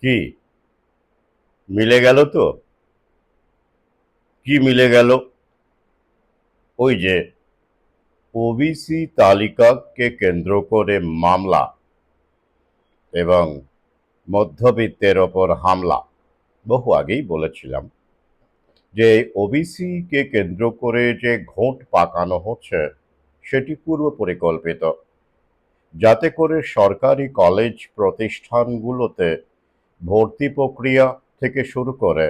কি মিলে গেল তো? কি মিলে গেল? ওই যে ওবিসি তালিকাকে কেন্দ্র করে মামলা এবং মধ্যবিত্তের ওপর হামলা। বহু আগেই বলেছিলাম যে ওবিসি কে কেন্দ্র করে যে ঘোট পাকানো হচ্ছে সেটি পূর্ব পরিকল্পিত, যাতে করে সরকারি কলেজ প্রতিষ্ঠানগুলোতে ভর্তি প্রক্রিয়া থেকে শুরু করে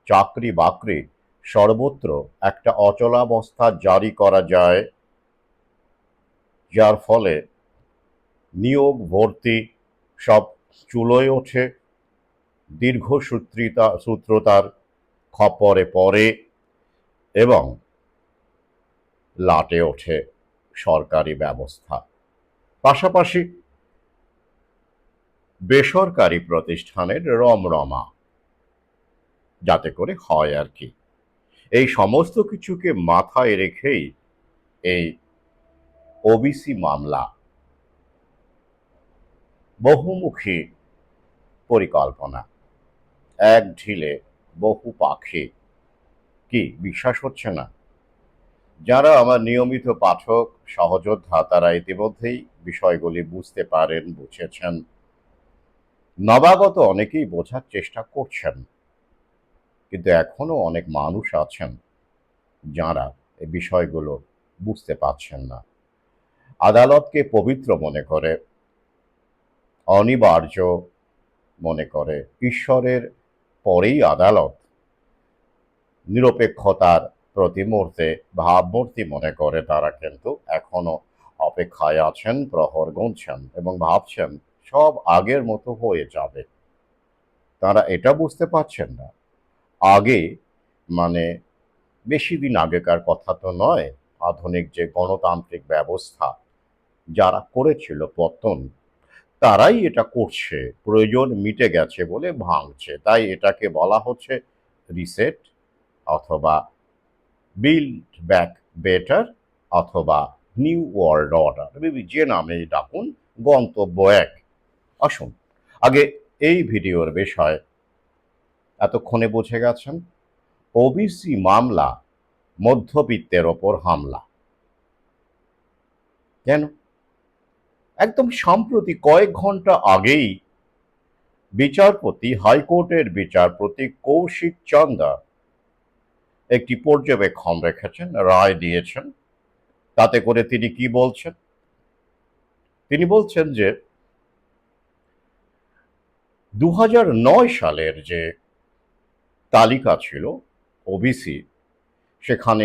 চাকরি বাকরি সর্বত্র একটা অচলাবস্থা জারি করা যায়, যার ফলে নিয়োগ ভর্তি সব চুলোয় ওঠে, সূত্রতার খপ্পরে পড়ে এবং লাটে ওঠে সরকারি ব্যবস্থা। পাশাপাশি বেসরকারি প্রতিষ্ঠানের রমরমা, যাতে করে হয় আর কি। এই সমস্ত কিছুকে মাথায় রেখেই এই ওবিসি মামলা, বহুমুখী পরিকল্পনা, এক ঢিলে বহু পাখি। কি বিশ্বাস হচ্ছে না? যারা আমার নিয়মিত পাঠক সহযোদ্ধা তারা ইতিমধ্যেই বিষয়গুলি বুঝতে পারেন, বুঝেছেন। নবাগত অনেকেই বোঝার চেষ্টা করছেন, কিন্তু এখনো অনেক মানুষ আছেন যারা এই বিষয়গুলো বুঝতে পারছেন না। আদালতকে পবিত্র মনে করে, অনিবার্য মনে করে, ঈশ্বরের পরেই আদালত, নিরপেক্ষতার প্রতিমূর্তে ভাবমূর্তি মনে করে তারা কিন্তু এখনো অপেক্ষায় আছেন, প্রহর গুনছেন এবং ভাবছেন সব আগের মতো হয়ে যাবে। তারা এটা বুঝতে পারছেন না, আগে মানে বেশি দিন আগেকার কথা তো নয়, আধুনিক যে গণতান্ত্রিক ব্যবস্থা যারা করেছিল পতন, তারাই এটা করছে, প্রয়োজন মিটে গেছে বলে ভাঙছে। তাই এটাকে বলা হচ্ছে রিসেট অথবা বিল্ড ব্যাক বেটার অথবা নিউ ওয়ার্ল্ড অর্ডার, যে নামে ডাকুন, গন্তব্য এক। আসুন আগে এই ভিডিওর বিষয় এতক্ষণে বুঝে গেছেন। ওবিসি মামলা, মধ্যবিত্তের ওপর হামলা। কেন? একদম সম্প্রতি কয়েক ঘন্টা আগেই হাইকোর্টের বিচারপতি কৌশিক চন্দা একটি পর্যবেক্ষণ রেখেছেন, রায় দিয়েছেন। তাতে করে তিনি কি বলছেন? তিনি বলছেন যে 2009 সালের যে তালিকা ছিল ওবিসি, সেখানে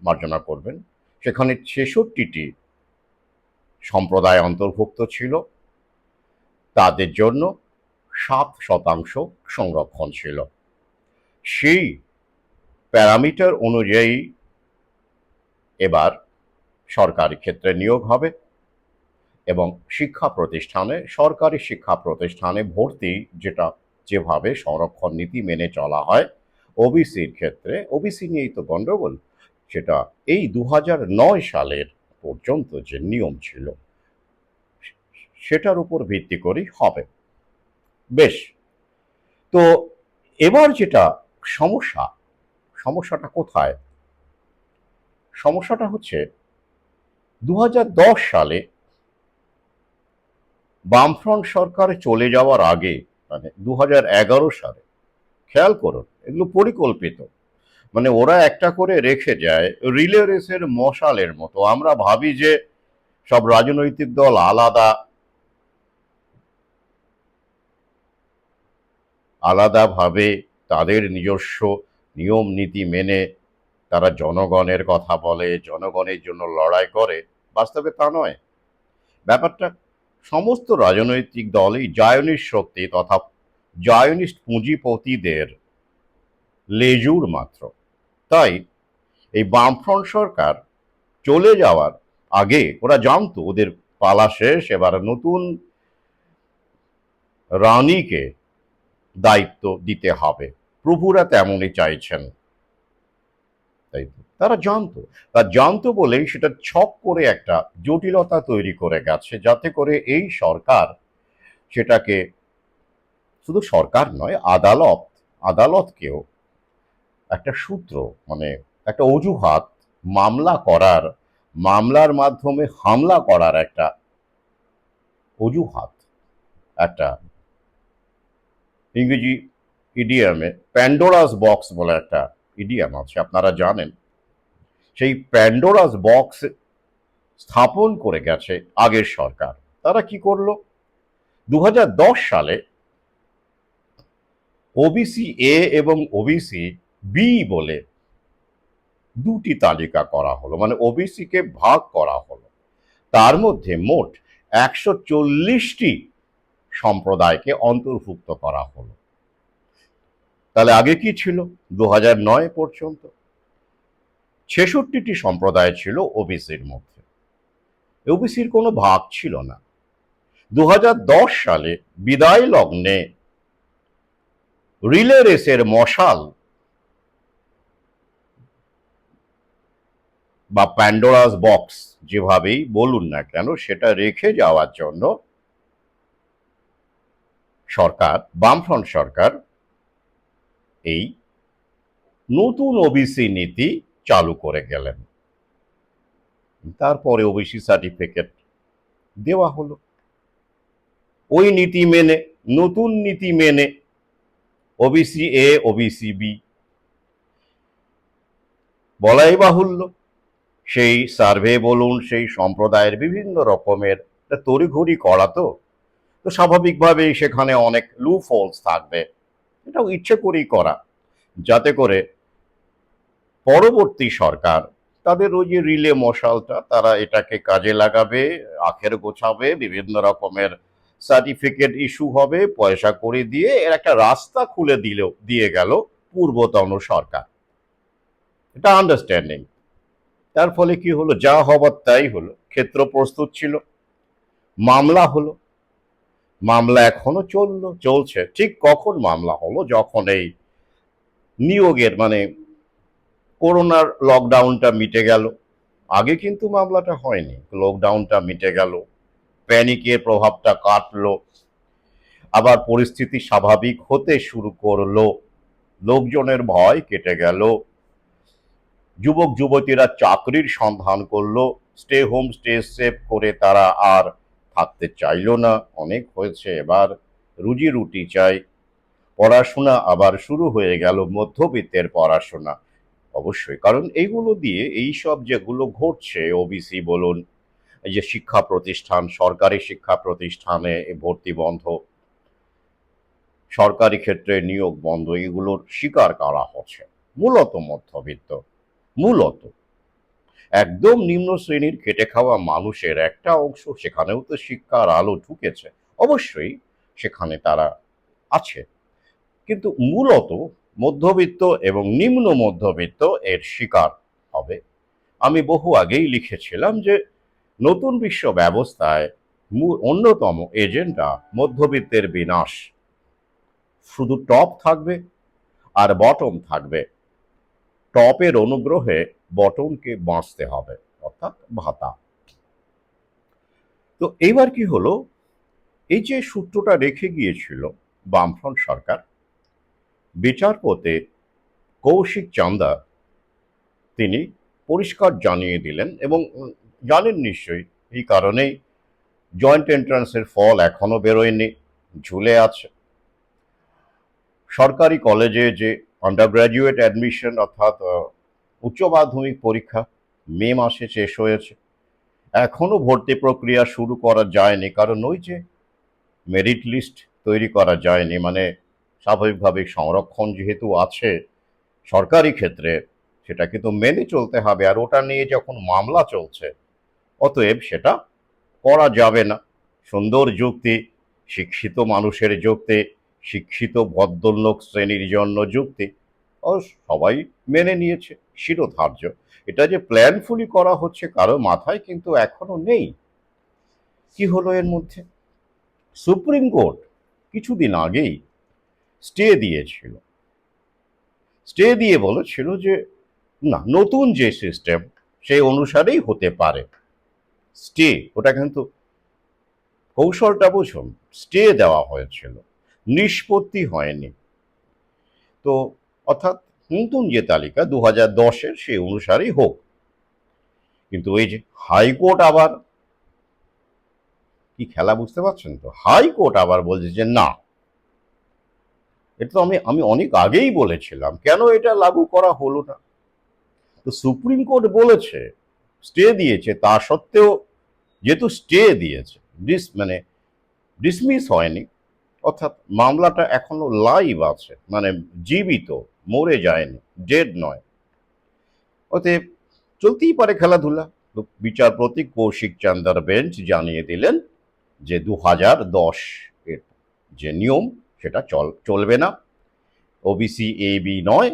মার্জনা করবেন, সেখানে 66টি সম্প্রদায় অন্তর্ভুক্ত ছিল। তাদের জন্য 7% সংরক্ষণ ছিল। সেই প্যারামিটার অনুযায়ী এবার সরকারি ক্ষেত্রে নিয়োগ হবে এবং সরকারি শিক্ষা প্রতিষ্ঠানে ভর্তি, যেটা যেভাবে সংরক্ষণ নীতি মেনে চলা হয় ওবিসির ক্ষেত্রে, ওবিসি নিয়েই তো গন্ডগোল, সেটা এই 2009 সালের পর্যন্ত যে নিয়ম ছিল সেটার উপর ভিত্তি করেই হবে। বেশ, তো এবার যেটা সমস্যাটা কোথায়? সমস্যাটা হচ্ছে 2010 সালে বামফ্রন্ট সরকার চলে যাওয়ার আগে, মানে 2011 সালে, খেয়াল করুন এগুলো পরিকল্পিত, মানে ওরা একটা করে রেখে যায় রিলে রেসের মশালের মতো। আমরা ভাবি যে সব রাজনৈতিক দল আলাদা আলাদাভাবে তাদের নিজস্ব নিয়ম নীতি মেনে তারা জনগণের কথা বলে, জনগণের জন্য লড়াই করে। বাস্তবে তা নয়। ব্যাপারটা সমস্ত রাজনৈতিক দলই জায়নিস্ট শক্তি তথা জায়নিস্ট পুঁজিপতিদের লেজুর মাত্র। তাই এই বামফ্রন্ট সরকার চলে যাওয়ার আগে ওরা জানতো ওদের পালা শেষ, এবার নতুন রানীকে দায়িত্ব দিতে হবে। প্রভুরা তেমনই চাইছেন, তাই তারা জানতো বলেই সেটা ছক করে একটা জটিলতা তৈরি করে গেছে, যাতে করে এই সরকার সেটাকে শুধু সরকার নয়, আদালতকেও একটা সূত্র, মানে একটা অজুহাত, মামলা করার, মামলার মাধ্যমে হামলা করার একটা অজুহাত, একটা ইংরেজি ইডিয়ামে প্যান্ডোরাস বক্স বলে একটা ইডিয়াম আছে, আপনারা জানেন। সেই প্যান্ডোরাস বক্স স্থাপন করে গেছে আগের সরকার। তারা কি করলো? 2010 সালে ওবিসি এ এবং ওবিসি বি বলে দুটি তালিকা করা হলো, মানে ওবিসি কে ভাগ করা হলো। তার মধ্যে মোট 140টি সম্প্রদায়কে অন্তর্ভুক্ত করা হলো। তাহলে আগে কি ছিল? 2009 পর্যন্ত 66টি সম্প্রদায় ছিল ওবিসির মধ্যে, ওবিসির কোনো ভাগ ছিল না। 2010 সালে বিদায় লগ্নে রিলে রেসের মশাল বা প্যান্ডোরাস বক্স যেভাবেই বলুন না কেন, সেটা রেখে যাওয়ার জন্য সরকার, বামফ্রন্ট সরকার, এই নতুন ওবিসি নীতি চালু করে গেলেন। তারপরে ওবিসি সার্টিফিকেট দেওয়া হলো ওই নীতি মেনে, নতুন নীতি মেনে। ওবিসি এ, ওবিসি বি, বলাই বাহুল্য সেই সার্ভে বলুন, সেই সম্প্রদায়ের বিভিন্ন রকমের তড়িঘড়ি করা, তো স্বাভাবিকভাবেই সেখানে অনেক লুপ হোলস থাকবে। এটাও ইচ্ছে করেই করা, যাতে করে পরবর্তী সরকার তাদের ওই যে রিলে মশালটা, তারা এটাকে কাজে লাগাবে, আখের গোছাবে, বিভিন্ন রকমের সার্টিফিকেট ইস্যু হবে, পয়সা করে দিয়ে এর একটা রাস্তা খুলে দিয়ে গেল পূর্বতন সরকার। এটা আন্ডারস্ট্যান্ডিং। তার ফলে কি হলো? যা হবার তাই হলো। ক্ষেত্র প্রস্তুত ছিল, মামলা হলো, মামলা এখনো চলছে। ঠিক কখন মামলা হলো? যখন এই নিয়োগের, মানে করোনার লকডাউনটা মিটে গেল। আগে কিন্তু মামলাটা হয়নি, লকডাউনটা মিটে গেল, প্যানিকের প্রভাবটা কাটলো, আবার পরিস্থিতি স্বাভাবিক হতে শুরু করলো, লোকজনের ভয় কেটে গেল, যুবক যুবতীরা চাকরির সন্ধান করলো, স্টে হোম স্টে সেফ করে তারা আর থাকতে চাইলো না, অনেক হয়েছে, এবার রুজি রুটি চাই। পড়াশোনা আবার শুরু হয়ে গেল, মধ্যবিত্তের পড়াশোনা। অবশ্যই, কারণ এইগুলো দিয়ে, এই সব যেগুলো ঘটছে, ওবিসি বলুন, এই যে শিক্ষা প্রতিষ্ঠান, সরকারি শিক্ষা প্রতিষ্ঠানে ভর্তি বন্ধ, সরকারি ক্ষেত্রে নিয়োগ বন্ধ, এগুলোর শিকার করা হচ্ছে মূলত মধ্যবিত্ত, মূলত একদম নিম্ন শ্রেণীর খেটে খাওয়া মানুষের একটা অংশ। সেখানেও তো শিক্ষার আলো ঢুকেছে, অবশ্যই সেখানে তারা আছে, কিন্তু মূলত মধ্যবিত্ত এবং নিম্ন মধ্যবিত্ত এর শিকার হবে। আমি বহু আগেই লিখেছিলাম যে নতুন বিশ্ব ব্যবস্থায় অন্যতম এজেন্ডা মধ্যবিত্তের বিনাশ। শুধু টপ থাকবে আর বটম থাকবে, টপের অনুগ্রহে বটমকে বাঁচতে হবে, অর্থাৎ ভাতা। তো এইবার কি হলো? এই যে সূত্রটা রেখে গিয়েছিল বামফ্রন্ট সরকার, বিচারপতি কৌশিক চান্দা তিনি পরিষ্কার জানিয়ে দিলেন, এবং জানেন নিশ্চয়ই, এই কারণেই জয়েন্ট এন্ট্রান্সের ফল এখনো বেরোয়নি, ঝুলে আছে। সরকারি কলেজে যে আন্ডার গ্র্যাজুয়েট অ্যাডমিশন, অর্থাৎ উচ্চ মাধ্যমিক পরীক্ষা মে মাসে শেষ হয়েছে, এখনো ভর্তি প্রক্রিয়া শুরু করা যায়নি, কারণ ওই যে মেরিট লিস্ট তৈরি করা যায়নি, মানে স্বাভাবিকভাবে সংরক্ষণ যেহেতু আছে সরকারি ক্ষেত্রে, সেটা কিন্তু মেনে চলতে হবে, আর ওটা নিয়ে যখন মামলা চলছে, অতএব সেটা করা যাবে না। সুন্দর যুক্তি, শিক্ষিত মানুষের যুক্তি, শিক্ষিত ভদ্রলোক শ্রেণীর জন্য যুক্তি, ও সবাই মেনে নিয়েছে, শিরোধার্য। এটা যে প্ল্যানফুলি করা হচ্ছে কারো মাথায় কিন্তু এখনো নেই। কি হলো এর মধ্যে? সুপ্রিম কোর্ট কিছুদিন আগেই স্টে দিয়েছিল, স্টে দিয়ে বলেছিল যে না, নতুন যে সিস্টেম সেই অনুসারেই হতে পারে। স্টে, ওটা কিন্তু কৌশলটা বুঝুন, স্টে দেওয়া হয়েছিল, নিষ্পত্তি হয়নি। তো অর্থাৎ নতুন যে তালিকা 2010-এর সেই অনুসারেই হোক, কিন্তু এই যে হাইকোর্ট আবার কি খেলা বুঝতে পারছেন তো, হাইকোর্ট আবার বলছে যে না, এটা তো আমি আমি অনেক আগেই বলেছিলাম, কেন এটা লাগু করা হলো না। তো সুপ্রিম কোর্ট বলেছে, স্টে দিয়েছে, তা সত্ত্বেও যেহেতু স্টে দিয়েছে, মানে ডিসমিস হয়নি, অর্থাৎ মামলাটা এখনো লাইভ আছে, মানে জীবিত, মরে যায়নি, ডেড নয়। অতএব চলতেই পারে খেলাধুলা। তো বিচারপতি কৌশিক চান্দার বেঞ্চ জানিয়ে দিলেন যে 2010 এর যে নিয়ম সেটা চলবে না। ওবিসি এ বি নয়,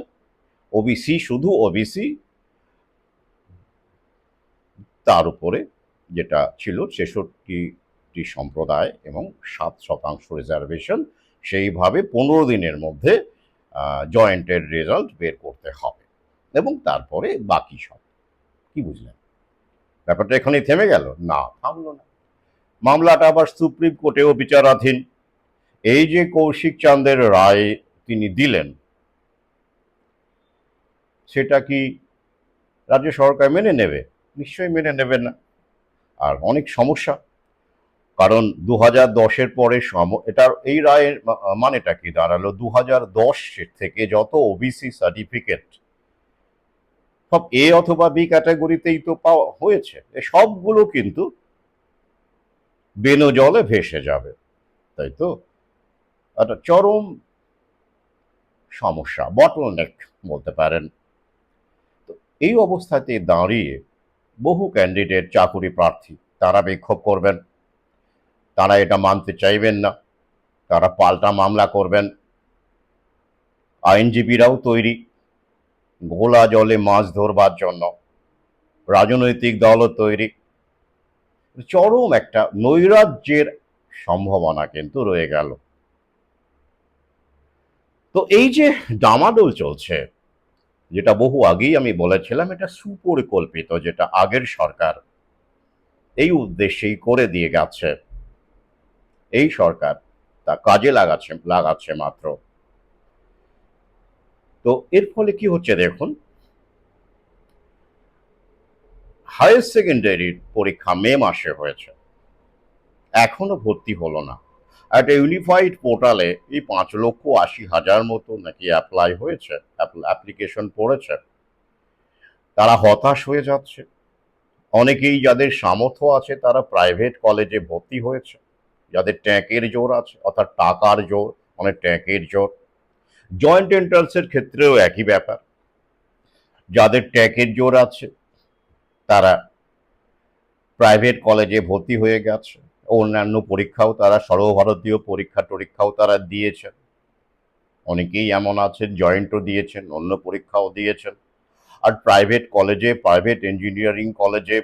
ওবিসি শুধু ওবিসি, তার উপরে যেটা ছিল 66টি সম্প্রদায় এবং 7% রিজার্ভেশন, সেইভাবে 15 দিনের মধ্যে জয়েন্টের রেজাল্ট বের করতে হবে এবং তারপরে বাকি সব। কি বুঝলেন? ব্যাপারটা এখানেই থেমে গেল? না, থামলো না। মামলাটা আবার সুপ্রিম কোর্টেও বিচারাধীন। এই যে কৌশিক চাঁদের রায় তিনি দিলেন, সেটা কি রাজ্য সরকার মেনে নেবে? নিশ্চয়ই মেনে নেবে না। আর অনেক সমস্যা, কারণ 2010-এর পরে এটার এই রায়ের মানেটা কি দাঁড়ালো, 2010 থেকে যত ওবিসি সার্টিফিকেট সব এ অথবা বি ক্যাটাগরিতেই তো পাওয়া হয়েছে, সবগুলো কিন্তু বেনজলে ভেসে যাবে, তাই তো? একটা চরম সমস্যা, বটলনেক বলতে পারেন। তো এই অবস্থাতে দাঁড়িয়ে বহু ক্যান্ডিডেট, চাকুরি প্রার্থী, তারা বিক্ষোভ করবেন, তারা এটা মানতে চাইবেন না, তারা পাল্টা মামলা করবেন। আইনজীবীরাও তৈরি ঘোলা জলে মাছ ধরবার জন্য, রাজনৈতিক দলও তৈরি। চরম একটা নৈরাজ্যের সম্ভাবনা কিন্তু রয়ে গেল। তো এই যে ডামাডোল চলছে, যেটা বহু আগেই আমি বলেছিলাম, এটা সুপরিকল্পিত, যেটা আগের সরকার এই উদ্দেশ্যেই করে দিয়ে গেছে, এই সরকার তা কাজে লাগাচ্ছে মাত্র। তো এর ফলে কি হচ্ছে দেখুন, হায়ার সেকেন্ডারির পরীক্ষা মে মাসে হয়েছে, এখনো ভর্তি হলো না। একটা ইউনিফাইড পোর্টালে এই 5,80,000 মতো নাকি অ্যাপ্লাই হয়েছে, অ্যাপ্লিকেশন পড়েছে, তারা হতাশ হয়ে যাচ্ছে। অনেকেই যাদের সামর্থ্য আছে তারা প্রাইভেট কলেজে ভর্তি হয়েছে, যাদের ট্যাঁকের জোর আছে, অর্থাৎ টাকার জোর, অনেক ট্যাঁকের জোর। জয়েন্ট এন্ট্রান্সের ক্ষেত্রেও একই ব্যাপার, যাদের ট্যাঁকের জোর আছে তারা প্রাইভেট কলেজে ভর্তি হয়ে গেছে, অন্যান্য পরীক্ষাও তারা, সর্বভারতীয় পরীক্ষাও তারা দিয়েছেন। অনেকেই এমন আছেন জয়েন্টও দিয়েছেন, অন্য পরীক্ষাও দিয়েছেন। আর প্রাইভেট কলেজে, প্রাইভেট ইঞ্জিনিয়ারিং কলেজে,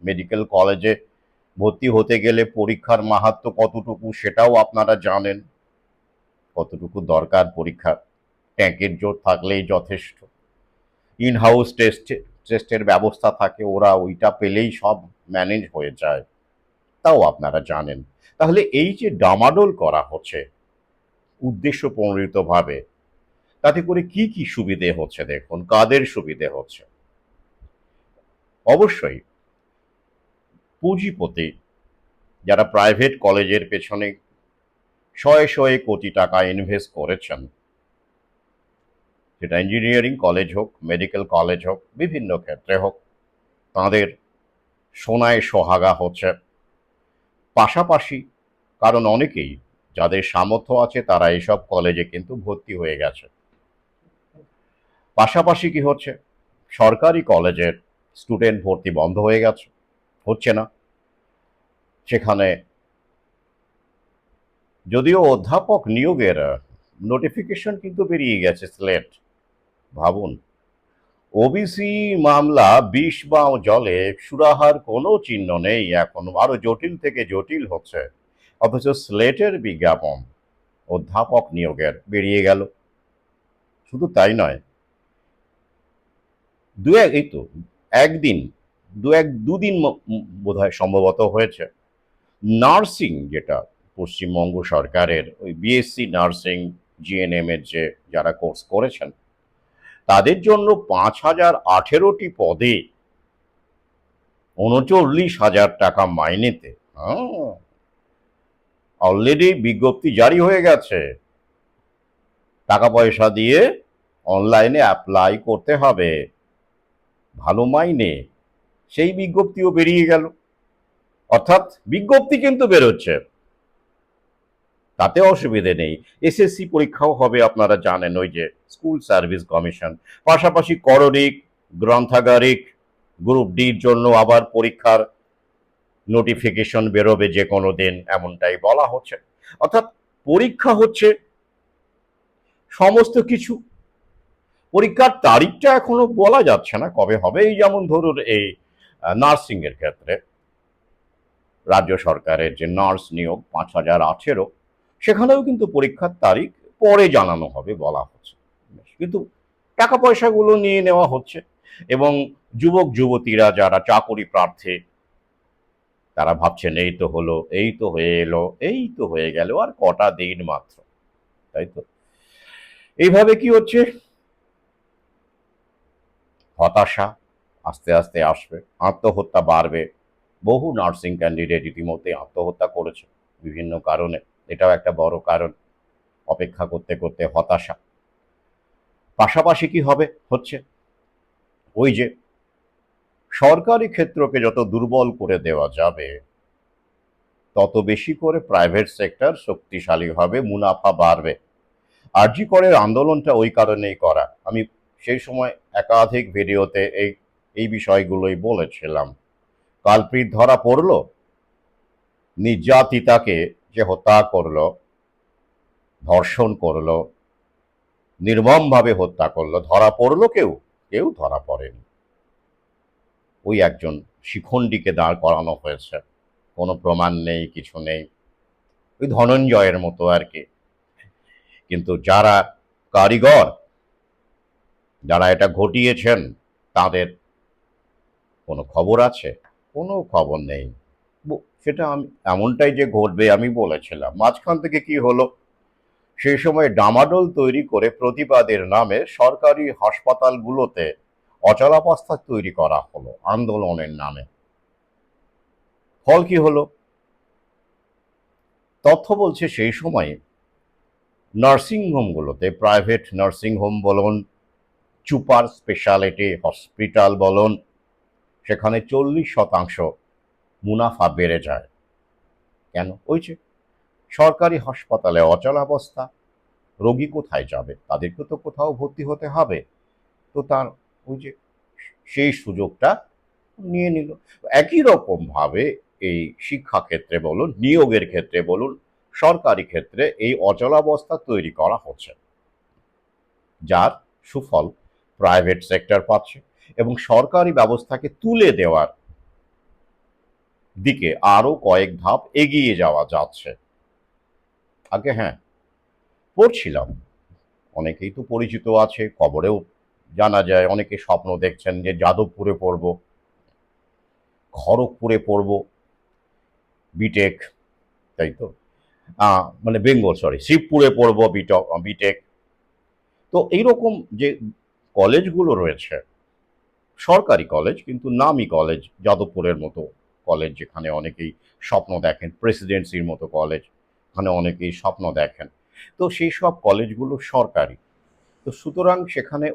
মেডিকেল কলেজে ভর্তি হতে গেলে পরীক্ষার মাহাত্ম্য কতটুকু সেটাও আপনারা জানেন, কতটুকু দরকার পরীক্ষা। ট্যাঙ্কের জোর থাকলেই যথেষ্ট। ইন হাউস টেস্টের ব্যবস্থা থাকে, ওরা ওইটা পেলেই সব ম্যানেজ হয়ে যায়, তাও আপনারা জানেন। তাহলে এই যে ডামাডোল করা হচ্ছে উদ্দেশ্য প্রণোদিতভাবে, তাতে করে কি কি সুবিধে হচ্ছে দেখুন, কাদের সুবিধে হচ্ছে। অবশ্যই পুঁজিপতি, যারা প্রাইভেট কলেজের পেছনে শয়ে শয়ে কোটি টাকা ইনভেস্ট করেছেন, সেটা ইঞ্জিনিয়ারিং কলেজ হোক, মেডিকেল কলেজ হোক, বিভিন্ন ক্ষেত্রে হোক, তাঁদের সোনায় সোহাগা হচ্ছে। পাশাপাশি কারণ অনেকেই যাদের সামর্থ্য আছে তারা এইসব কলেজে কিন্তু ভর্তি হয়ে গেছে। পাশাপাশি কি হচ্ছে, সরকারি কলেজের স্টুডেন্ট ভর্তি বন্ধ হয়ে গেছে, হচ্ছে না। সেখানে যদিও অধ্যাপক নিয়োগের নোটিফিকেশন কিন্তু বেরিয়ে গেছে, স্লেট। ভাবুন, ওবিসি মামলা বিষ বা জলে, সুরাহার কোনো চিহ্ন নেই, এখন আরো জটিল থেকে জটিল হচ্ছে, অথচ স্লেটের বিজ্ঞাপন অধ্যাপক নিয়োগের বেরিয়ে গেল। শুধু তাই নয়, এই তো একদিন, দুদিন বোধহয় সম্ভবত হয়েছে, নার্সিং যেটা পশ্চিমবঙ্গ সরকারের ওই বিএসসি নার্সিং, জিএনএম এর যারা কোর্স করেছেন তাদের জন্য 5,018টি পদে 39,000 টাকা মাইনেতে অলরেডি বিজ্ঞপ্তি জারি হয়ে গেছে। টাকা পয়সা দিয়ে অনলাইনে অ্যাপ্লাই করতে হবে, ভালো মাইনে। সেই বিজ্ঞপ্তিও বেরিয়ে গেল। অর্থাৎ বিজ্ঞপ্তি কিন্তু বেরোচ্ছে, তাতে অসুবিধে নেই। এসএসসি পরীক্ষাও হবে, আপনারা জানেন, ওই যে স্কুল সার্ভিস কমিশন। পাশাপাশি করণিক, গ্রন্থাগারিক, গ্রুপ ডির জন্য আবার পরীক্ষার নোটিফিকেশন বেরোবে যে কোনো দিন, এমনটাই বলা হচ্ছে। অর্থাৎ পরীক্ষা হচ্ছে, সমস্ত কিছু। পরীক্ষার তারিখটা এখনো বলা যাচ্ছে না কবে হবে। এই যেমন ধরুন এই নার্সিং এর ক্ষেত্রে রাজ্য সরকারের যে নার্স নিয়োগ 5,018, সেখানেও কিন্তু পরীক্ষার তারিখ পরে জানানো হবে বলা হচ্ছে। কিন্তু টাকা পয়সাগুলো নিয়ে নেওয়া হচ্ছে এবং যুবক যুবতীরা যারা চাকরি প্রার্থী তারা ভাবছেন এই তো হলো, এই তো হয়ে এলো, এই তো হয়ে গেল, আর কটা দিন মাত্র, তাই তো। এইভাবে কি হচ্ছে, হতাশা আস্তে আস্তে আসবে, আত্মহত্যা বাড়বে। বহু নার্সিং ক্যান্ডিডেট ইতিমধ্যে আত্মহত্যা করেছে বিভিন্ন কারণে, এটাও একটা বড় কারণ। অপেক্ষা করতে করতে হতাশা। পাশাপাশি কি হবে হচ্ছে, ওই যে সরকারি ক্ষেত্রকে যত দুর্বল করে দেওয়া যাবে তত বেশি করে প্রাইভেট সেক্টর শক্তিশালী হবে, মুনাফা বাড়বে। আরজি করের আন্দোলনটা ওই কারণেই করা। আমি সেই সময় একাধিক ভিডিওতে এই বিষয়গুলোই বলেছিলাম। কালপ্রিট ধরা পড়ল, নির্যাতিতাকে যে হত্যা করলো, ধর্ষণ করলো, নির্মমভাবে হত্যা করলো, ধরা পড়লো কেউ? কেউ ধরা পড়েনি। ওই একজন শিখণ্ডীকে দাঁড় করানো হয়েছে, কোনো প্রমাণ নেই, কিছু নেই, ওই ধনঞ্জয়ের মতো আর কি। কিন্তু যারা কারিগর, যারা এটা ঘটিয়েছেন, তাদের কোনো খবর আছে? কোনো খবর নেই। সেটা আমি এমনটাই যে ঘটবে আমি বলেছিলাম। মাঝখান থেকে কি হলো, সেই সময় ডামাডোল তৈরি করে প্রতিবাদের নামে সরকারি হাসপাতালগুলোতে অচলাবস্থা তৈরি করা হলো আন্দোলনের নামে। ফল কি হলো? তথ্য বলছে সেই সময় নার্সিংহোমগুলোতে, প্রাইভেট নার্সিংহোম বলুন, সুপার স্পেশালিটি হসপিটাল বলুন, সেখানে 40% মুনাফা বেড়ে যায়। কেন? ওই যে সরকারি হাসপাতালে অচলাবস্থা, রোগী কোথায় যাবে? তাদেরকে তো কোথাও ভর্তি হতে হবে। তো তার ওই যে সেই সুযোগটা নিয়ে নিল। একই রকমভাবে এই শিক্ষাক্ষেত্রে বলুন, নিয়োগের ক্ষেত্রে বলুন, সরকারি ক্ষেত্রে এই অচলাবস্থা তৈরি করা হচ্ছে, যার সুফল প্রাইভেট সেক্টর পাচ্ছে এবং সরকারি ব্যবস্থাকে তুলে দেওয়ার দিকে আরো কয়েক ধাপ এগিয়ে যাওয়া যাচ্ছে। আগে হ্যাঁ পড়ছিলাম, অনেকেই তো পরিচিত আছে, খবরেও জানা যায়, অনেকে স্বপ্ন দেখছেন যে যাদবপুরে পড়ব, খড়গপুরে পড়ব বিটেক, তাই তো, মানে বেঙ্গল, সরি, শিবপুরে পড়ব বিটেক। তো এইরকম যে কলেজগুলো রয়েছে, সরকারি কলেজ কিন্তু নামি কলেজ, যাদবপুরের মতো কলেজ যেখানে অনেকেই স্বপ্ন দেখেন, প্রেসিডেন্সির মতো কলেজ, ওখানে অনেকেই স্বপ্ন দেখেন। তো সেই সব কলেজগুলো সরকারি। তো সুতরাং সেখানে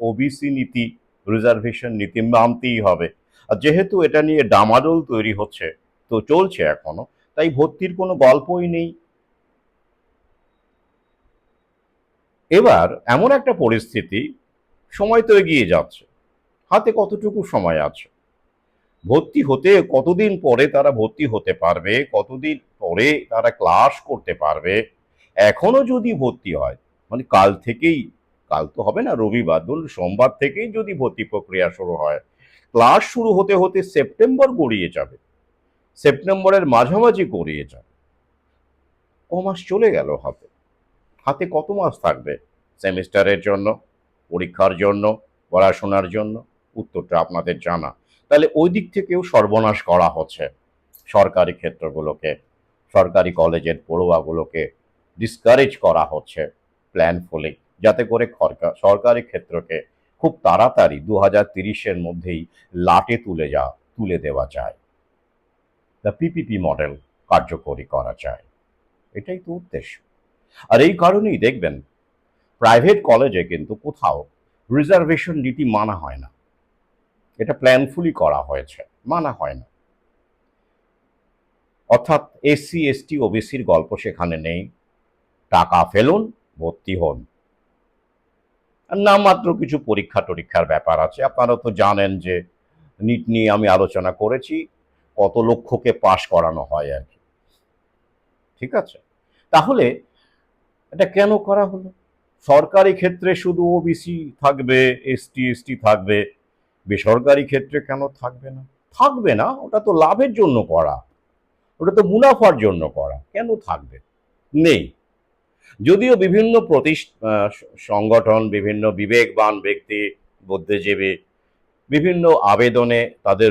ওবিসি নীতি, রিজার্ভেশন নীতি মানতেই হবে। আর যেহেতু এটা নিয়ে ডামাডোল তৈরি হচ্ছে, তো চলছে এখনো, তাই ভর্তির কোনো গল্পই নেই। এবার এমন একটা পরিস্থিতি, সময় তো এগিয়ে যাচ্ছে, হাতে কতটুকু সময় আছে? ভর্তি হতে কতদিন পরে তারা ভর্তি হতে পারবে, কতদিন পরে তারা ক্লাস করতে পারবে? এখনো যদি ভর্তি হয়, মানে কাল থেকেই, কাল তো হবে না, রবিবার, ধরুন সোমবার থেকেই যদি ভর্তি প্রক্রিয়া শুরু হয়, ক্লাস শুরু হতে হতে সেপ্টেম্বর গড়িয়ে যাবে, সেপ্টেম্বরের মাঝামাঝি গড়িয়ে যাবে। কমাস চলে গেল হাতে। হাতে কত মাস থাকবে সেমিস্টারের জন্য, পরীক্ষার জন্য, পড়াশোনার জন্য? উত্তরটা আপনাদের জানা। তাহলে ওই দিক থেকেও সর্বনাশ করা হচ্ছে সরকারি ক্ষেত্রগুলোকে। সরকারি কলেজের পড়ুয়াগুলোকে ডিসকারেজ করা হচ্ছে প্ল্যানফুলি, যাতে করে সরকারি ক্ষেত্রকে খুব তাড়াতাড়ি 2030-এর মধ্যেই লাটে তুলে দেওয়া যায়, দ্য পিপিপি মডেল কার্যকরী করা যায়। এটাই তো উদ্দেশ্য। আর এই কারণেই দেখবেন প্রাইভেট কলেজে কিন্তু কোথাও রিজার্ভেশন নীতি মানা হয় না। এটা প্ল্যানফুলি করা হয়েছে, মানা হয় না। অর্থাৎ এসসি এসটি ওবিসির গল্প সেখানে নেই। টাকা ফেলুন, ভর্তি হন। আর নামমাত্র কিছু পরীক্ষা টরীক্ষার ব্যাপার আছে। আপনারা তো জানেন যে নিট নিয়ে আমি আলোচনা করেছি, কত লক্ষকে পাশ করানো হয় আর কি। ঠিক আছে, তাহলে এটা কেন করা হলো? সরকারি ক্ষেত্রে শুধু ওবিসি থাকবে, এসটি এসটি থাকবে, বেসরকারি ক্ষেত্রে কেন থাকবে না? থাকবে না, ওটা তো লাভের জন্য করা, ওটা তো মুনাফার জন্য করা, কেন থাকবে? নেই। যদিও বিভিন্ন সংগঠন, বিভিন্ন বিবেকবান ব্যক্তি, বুদ্ধিজীবী বিভিন্ন আবেদনে তাদের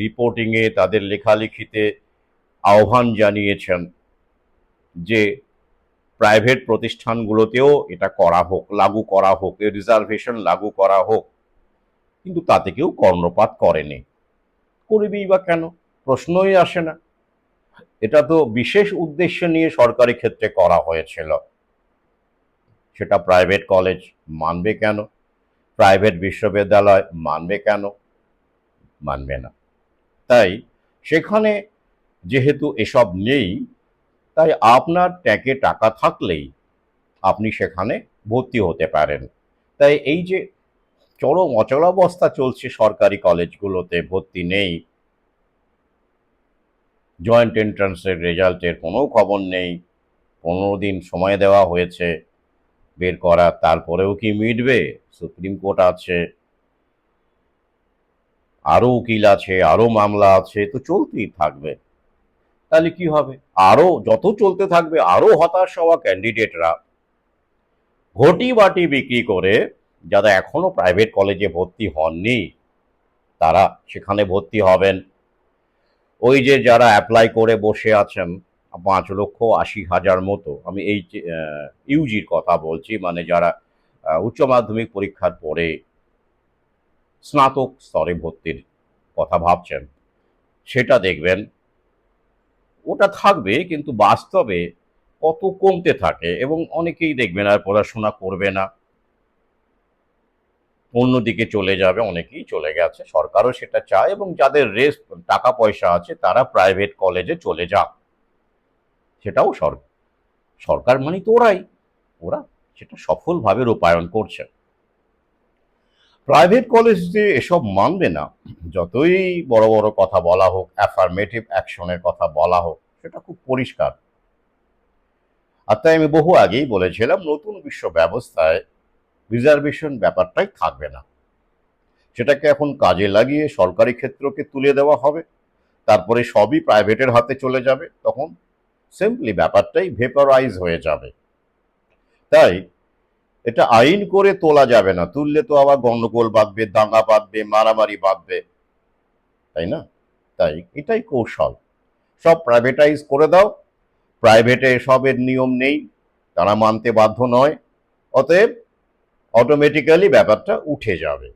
রিপোর্টিংয়ে, তাদের লেখালেখিতে আহ্বান জানিয়েছেন যে প্রাইভেট প্রতিষ্ঠানগুলোতেও এটা করা হোক, লাগু করা হোক, রিজার্ভেশন লাগু করা হোক, কিন্তু তাতে কেউ কর্ণপাত করেনি। করবেই বা কেন? প্রশ্নই আসে না। এটা তো বিশেষ উদ্দেশ্য নিয়ে সরকারি ক্ষেত্রে করা হয়েছিল, সেটা প্রাইভেট কলেজ মানবে কেন? প্রাইভেট বিশ্ববিদ্যালয় মানবে কেন? মানবে না। তাই সেখানে যেহেতু এসব নেই, তাই আপনার ট্যাগে টাকা থাকলেই আপনি সেখানে ভর্তি হতে পারেন। তাই এই যে চরম অচলাবস্থা চলছে সরকারি কলেজগুলোতে, ভর্তি নেই, জয়েন্ট এন্ট্রান্সের রেজাল্টের কোনো খবর নেই, 15 দিন সময় দেওয়া হয়েছে বের করার, তারপরেও কি মিটবে? সুপ্রিম কোর্ট আছে, আরও উকিল আছে, আরও মামলা আছে, তো চলতেই থাকবে। তাহলে কি হবে? আরও যত চলতে থাকবে, আরও হতাশ হওয়া ক্যান্ডিডেটরা ঘটি বাটি বিক্রি করে, যারা এখনো প্রাইভেট কলেজে ভর্তি হননি, তারা সেখানে ভর্তি হবেন। ওই যে যারা অ্যাপ্লাই করে বসে আছেন 5,80,000 মতো, আমি এই ইউজির কথা বলছি, মানে যারা উচ্চ মাধ্যমিক পরীক্ষার পরে স্নাতক স্তরে ভর্তির কথা ভাবছেন, সেটা দেখবেন ওটা থাকবে, কিন্তু বাস্তবে কত কমতে থাকে, এবং অনেকেই দেখবেন আর পড়াশোনা করবে না, অন্যদিকে চলে যাবে। অনেকেই চলে গেছে, সরকারও সেটা চায়, এবং যাদের টাকা পয়সা আছে তারা প্রাইভেট কলেজে চলে যাক, সেটাও সরকার মানে তো ওরা সেটা সফলভাবে রূপায়ণ করছে। প্রাইভেট কলেজ যে এসব মানবে না, যতই বড় বড় কথা বলা হোক, অ্যাফার্মেটিভ অ্যাকশনের কথা বলা হোক, সেটা খুব পরিষ্কার। আর তাই আমি বহু আগেই বলেছিলাম, নতুন বিশ্ব ব্যবস্থায় রিজার্ভেশন ব্যাপারটাই থাকবে না। সেটাকে এখন কাজে লাগিয়ে সরকারি ক্ষেত্রকে তুলে দেওয়া হবে, তারপরে সবই প্রাইভেটের হাতে চলে যাবে, তখন সিম্পলি ব্যাপারটাই ভেপারাইজ হয়ে যাবে। তাই এটা আইন করে তোলা যাবে না, তুললে তো আবার গন্ডগোল বাঁধবে, দাঙ্গা বাঁধবে, মারামারি বাঁধবে, তাই না? তাই এটাই কৌশল, সব প্রাইভেটাইজ করে দাও, প্রাইভেটে এসবের নিয়ম নেই, তারা মানতে বাধ্য নয়, অতএব অটোমেটিক্যালি ব্যাপারটা উঠে যাবে।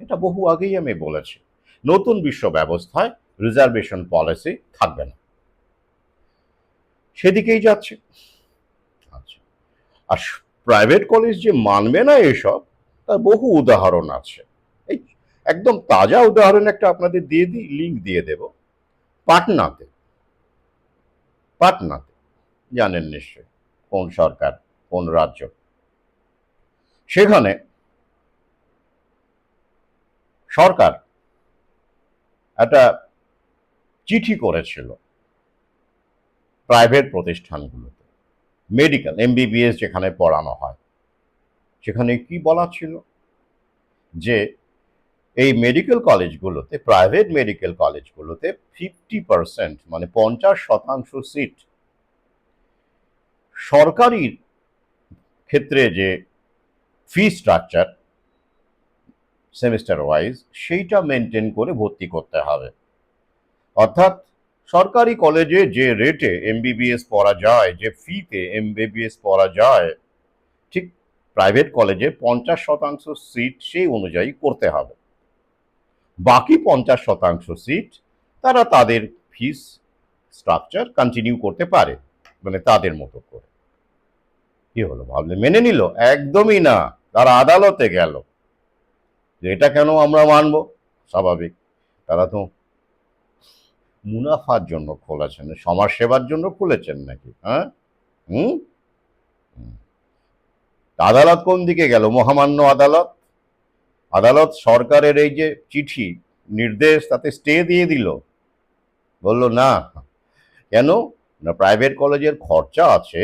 এটা বহু আগেই আমি বলেছি, নতুন বিশ্ব ব্যবস্থায় রিজার্ভেশন পলিসি থাকবে না, সেদিকেই যাচ্ছে। আচ্ছা, আর প্রাইভেট কলেজ যে মানবে না এসব, তার বহু উদাহরণ আছে। এই একদম তাজা উদাহরণ একটা আপনাদের দিয়ে দিই, লিঙ্ক দিয়ে দেব। পাটনাতে, পাটনাতে জানেন নিশ্চয় কোন সরকার, কোন রাজ্য, সেখানে সরকার একটা চিঠি করেছিল প্রাইভেট প্রতিষ্ঠানগুলোতে, মেডিকেল এমবিবিএস যেখানে পড়ানো হয়, সেখানে কি বলা ছিল যে এই মেডিকেল কলেজগুলোতে, প্রাইভেট মেডিকেল কলেজগুলোতে 50%, মানে 50% সিট সরকারি ক্ষেত্রে যে ফি স্ট্রাকচার সেমিস্টার ওয়াইজ, সেইটা মেনটেন করে ভর্তি করতে হবে। অর্থাৎ সরকারি কলেজে যে রেটে এমবিবিএস পড়া যায়, যে ফিতে এমবিবিএস পড়া যায়, ঠিক প্রাইভেট কলেজে 50% সিট সেই অনুযায়ী করতে হবে। বাকি 50% সিট তারা তাদের ফিস স্ট্রাকচার কন্টিনিউ করতে পারে, মানে তাদের মতো করে। কি হলো, ভাবলে মেনে নিল? একদমই না, তারা আদালতে গেল যে এটা কেন আমরা মানবো। স্বাভাবিক, তারা তো মুনাফার জন্য খুলেছেন, সমাজ সেবার জন্য খুলেছেন নাকি? হ্যাঁ, হুম। আদালত কোন দিকে গেল? মহামান্য আদালত, আদালত সরকারের এই যে চিঠি নির্দেশ তাতে স্টে দিয়ে দিল, বলল না। কেন না, প্রাইভেট কলেজের খরচা আছে,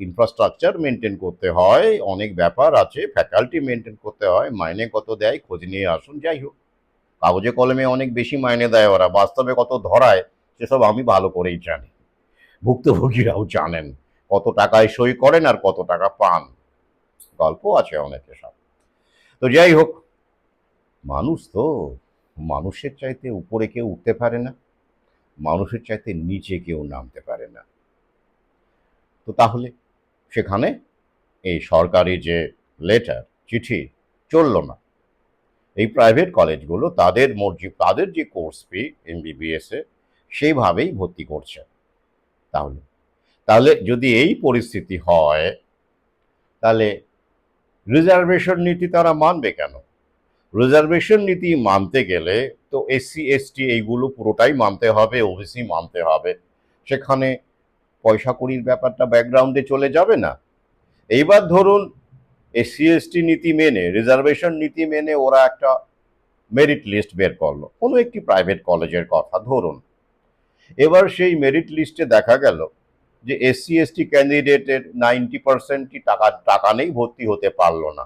ইনফ্রাস্ট্রাকচার মেনটেন করতে হয়, অনেক ব্যাপার আছে, ফ্যাকাল্টি মেনটেন করতে হয়, মাইনে কত দেয় খোঁজ নিয়ে আসুন। যাই হোক, কাগজে কলমে অনেক বেশি মাইনে দেয় ওরা, বাস্তবে কত ধরায় সেসব আমি ভালো করেই জানি, ভুক্তভোগীরাও জানেন কত টাকায় সই করেন আর কত টাকা পান, গল্প আছে অনেকে সব। তো যাই হোক, মানুষ তো, মানুষের চাইতে উপরে কেউ উঠতে পারে না, মানুষের চাইতে নিচে কেউ নামতে পারে না। তো তাহলে সেখানে এই সরকারি যে লেটার, চিঠি চলল না। এই প্রাইভেট কলেজগুলো তাদের মর্জি, তাদের যে কোর্স ফি এমবিবিএস এ সেইভাবেই ভর্তি করছে। তাহলে তাহলে যদি এই পরিস্থিতি হয়, তাহলে রিজার্ভেশন নীতি তারা মানবে কেন? রিজার্ভেশন নীতি মানতে গেলে তো এসসি এসটি এইগুলো পুরোটাই মানতে হবে, ওবিসি মানতে হবে। সেখানে পয়সা কড়ির ব্যাপারটা ব্যাকগ্রাউন্ডে চলে যাবে না? এইবার ধরুন এসসি এসটি নীতি মেনে, রিজার্ভেশন নীতি মেনে ওরা একটা মেরিট লিস্ট বের করলো, কোনো একটি প্রাইভেট কলেজের কথা ধরুন। এবার সেই মেরিট লিস্টে দেখা গেল যে এসসি এসটি ক্যান্ডিডেটের 90%ই টাকা নেই, ভর্তি হতে পারলো না।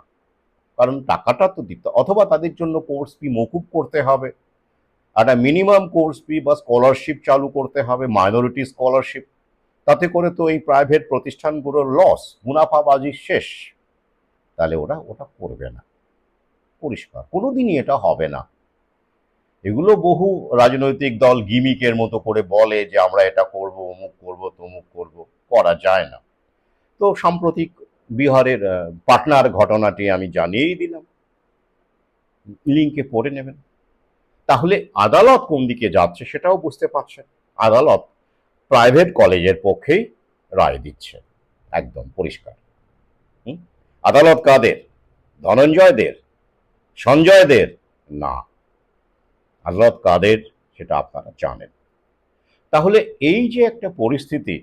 কারণ টাকাটা তো দিতে, অথবা তাদের জন্য কোর্স ফি মকুব করতে হবে, একটা মিনিমাম কোর্স ফি বা স্কলারশিপ চালু করতে হবে, মাইনরিটি স্কলারশিপ। তাতে করে তো এই প্রাইভেট প্রতিষ্ঠানগুলোর লস, মুনাফাবাজি শেষ। তাহলে ওরা ওটা করবে না, পরিষ্কার, কোনোদিনই এটা হবে না। এগুলো বহু রাজনৈতিক দল গিমিকের মতো করে বলে যে আমরা এটা করব, অমুক করব, তমুক করব, করা যায় না। তো সাম্প্রতিক বিহারের পাটনার ঘটনাটি আমি জানিয়েই দিলাম, লিঙ্কে পড়ে নেবেন। তাহলে আদালত কোন দিকে যাচ্ছে সেটাও বুঝতে পারছেন। আদালত প্রাইভেট কলেজের পক্ষেই রায় দিচ্ছে, একদম পরিষ্কার। আদালত কাদের? ধনঞ্জয়দের, সঞ্জয়দের? না, আদালত কাদের সেটা আপনারা জানেন। তাহলে এই যে একটা পরিস্থিতি,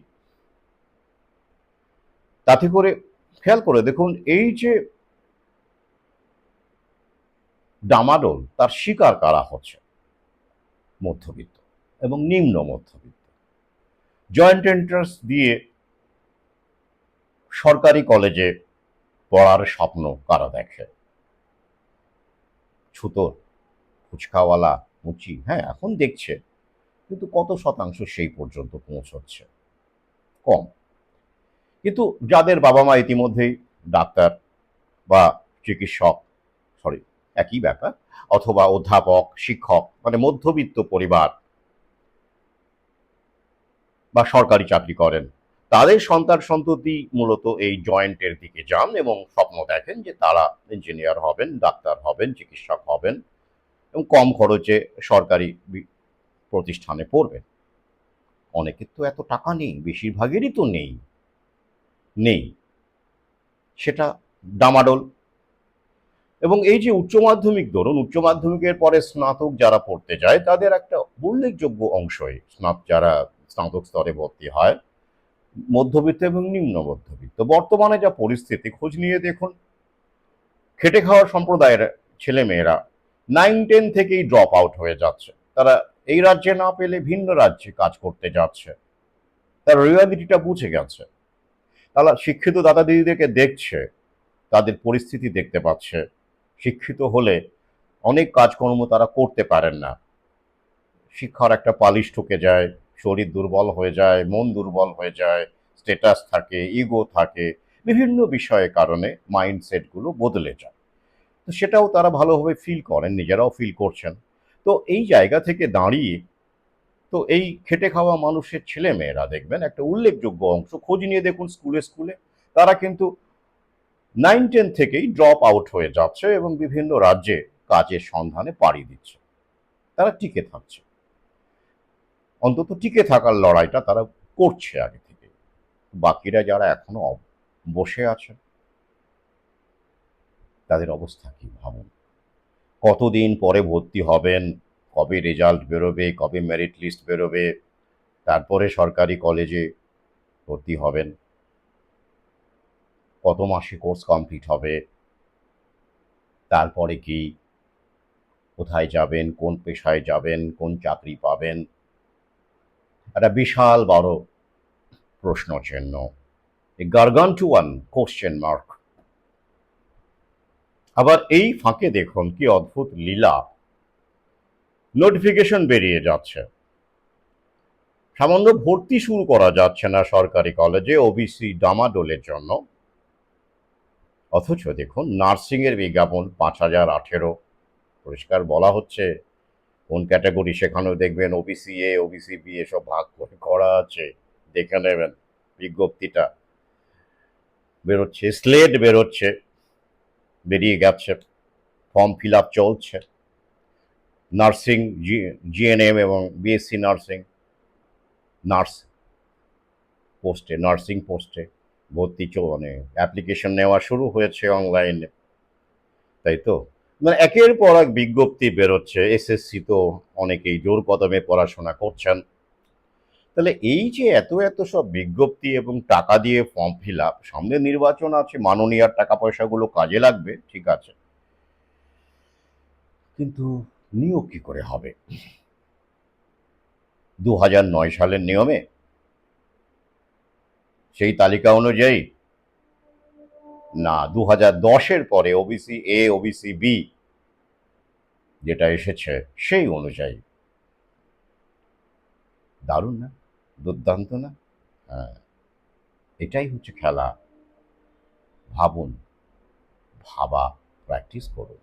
তাতে করে খেয়াল করে দেখুন, এই যে ডামাডোল, তার শিকার কারা হচ্ছে? মধ্যবিত্ত এবং নিম্ন মধ্যবিত্ত। জয়েন্ট এন্ট্রান্স দিয়ে সরকারি কলেজে পড়ার স্বপ্ন কারা দেখে? ছুতোর, ফুচকাওয়ালা, মুচি, হ্যাঁ এখন দেখছে, কিন্তু কত শতাংশ সেই পর্যন্ত পৌঁছচ্ছে? কম। কিন্তু যাদের বাবা মা ইতিমধ্যেই ডাক্তার বা চিকিৎসক, সরি একই ব্যাপার, অথবা অধ্যাপক, শিক্ষক, মানে মধ্যবিত্ত পরিবার বা সরকারি চাকরি করেন, তাদের সন্তান সন্ততি মূলত এই জয়েন্টের দিকে যান এবং স্বপ্ন দেখেন যে তারা ইঞ্জিনিয়ার হবেন, ডাক্তার হবেন, চিকিৎসক হবেন এবং কম খরচে সরকারি প্রতিষ্ঠানে পড়বেন। অনেকের তো এত টাকা নেই, বেশিরভাগেরই তো নেই, নেই, সেটা ডামাডোল। এবং এই যে উচ্চ মাধ্যমিক, ধরুন উচ্চ মাধ্যমিকের পরে স্নাতক যারা পড়তে যায়, তাদের একটা উল্লেখযোগ্য অংশই যারা স্নাতক স্তরে ভর্তি হয় মধ্যবিত্ত এবং নিম্ন মধ্যবিত্ত। বর্তমানে যা পরিস্থিতি, খোঁজ নিয়ে দেখুন, খেটে খাওয়ার সম্প্রদায়ের ছেলেমেয়েরা 9-10 থেকেই ড্রপ আউট হয়ে যাচ্ছে। তারা এই রাজ্যে না পেলে ভিন্ন রাজ্যে কাজ করতে যাচ্ছে, তারা রিয়ালিটিটা বুঝে গেছে। তারা শিক্ষিত দাদা দিদিদেরকে দেখছে, তাদের পরিস্থিতি দেখতে পাচ্ছে। শিক্ষিত হলে অনেক কাজকর্ম তারা করতে পারেন না, শিক্ষার একটা পালিশ ঠুকে যায়, শরীর দুর্বল হয়ে যায়, মন দুর্বল হয়ে যায়, স্ট্যাটাস থাকে, ইগো থাকে, বিভিন্ন বিষয়ের কারণে মাইন্ডসেটগুলো বদলে যায়। তো সেটাও তারা ভালোভাবে ফিল করেন, নিজেরাও ফিল করছেন। তো এই জায়গা থেকে দাঁড়িয়ে তো এই খেটে খাওয়া মানুষের ছেলেমেয়েরা দেখবেন একটা উল্লেখযোগ্য অংশ, খোঁজ নিয়ে দেখুন স্কুলে স্কুলে, তারা কিন্তু 9-10 থেকেই ড্রপ আউট হয়ে যাচ্ছে এবং বিভিন্ন রাজ্যে কাজের সন্ধানে পাড়ি দিচ্ছে। তারা টিকে থাকছে। অন্তত টিকে থাকার লড়াইটা তারা করছে আগে থেকে। বাকিরা যারা এখনো বসে আছে, তাদের অবস্থা কি ভাবুন। কতদিন পরে ভর্তি হবেন, কবে রেজাল্ট বেরোবে, কবে মেরিট লিস্ট বেরোবে, তারপরে সরকারি কলেজে ভর্তি হবেন, কত মাসে কোর্স কমপ্লিট হবে, তারপরে কি, কোথায় যাবেন, কোন পেশায় যাবেন, কোন চাকরি পাবেন, একটা বিশাল বড় প্রশ্ন চিহ্ন, গার্গান্টুয়ান কোশ্চেন মার্ক। আবার এই ফাঁকে দেখুন কি অদ্ভুত লীলা, নোটিফিকেশন বেরিয়ে যাচ্ছে, সামান্য ভর্তি শুরু করা যাচ্ছে না সরকারি কলেজে ওবিসি ডামাডোলের জন্য, অথচ দেখুন নার্সিং এর বিজ্ঞাপন 5018, পরিষ্কার বলা হচ্ছে কোন ক্যাটাগরি, সেখানেও দেখবেন ওবিসি এ, ওবিসি বি এসব ভাগ করে করা আছে, দেখে নেবেন। বিজ্ঞপ্তিটা বেরোচ্ছে, স্লেট বেরোচ্ছে, বেরিয়ে গেছে, ফর্ম ফিল আপ চলছে। নার্সিং, জিএনএম এবং বিএসসি নার্সিং, নার্স পোস্টে, নার্সিং পোস্টে ভর্তি মানে অ্যাপ্লিকেশন নেওয়া শুরু হয়েছে অনলাইনে, তাই তো? মানে একের পর এক বিজ্ঞপ্তি বেরোচ্ছে। এসএসসি তো অনেকেই জোর কদমে পড়াশোনা করছেন। তাহলে এই যে এত এত সব বিজ্ঞপ্তি এবং টাকা দিয়ে ফর্ম ফিল আপ, সামনে নির্বাচন আছে, মাননীয় টাকা পয়সাগুলো কাজে লাগবে, ঠিক আছে, কিন্তু নিয়োগ কি করে হবে? 2009 সালের নিয়মে, সেই তালিকা অনুযায়ী, না 2010-এর পরে ওবিসি এ, ওবিসি বি যেটা এসেছে সেই অনুযায়ী। দারুণ না? দুর্দান্ত না? হ্যাঁ, এটাই হচ্ছে খেলা। ভাবুন, ভাবা প্র্যাকটিস করুন।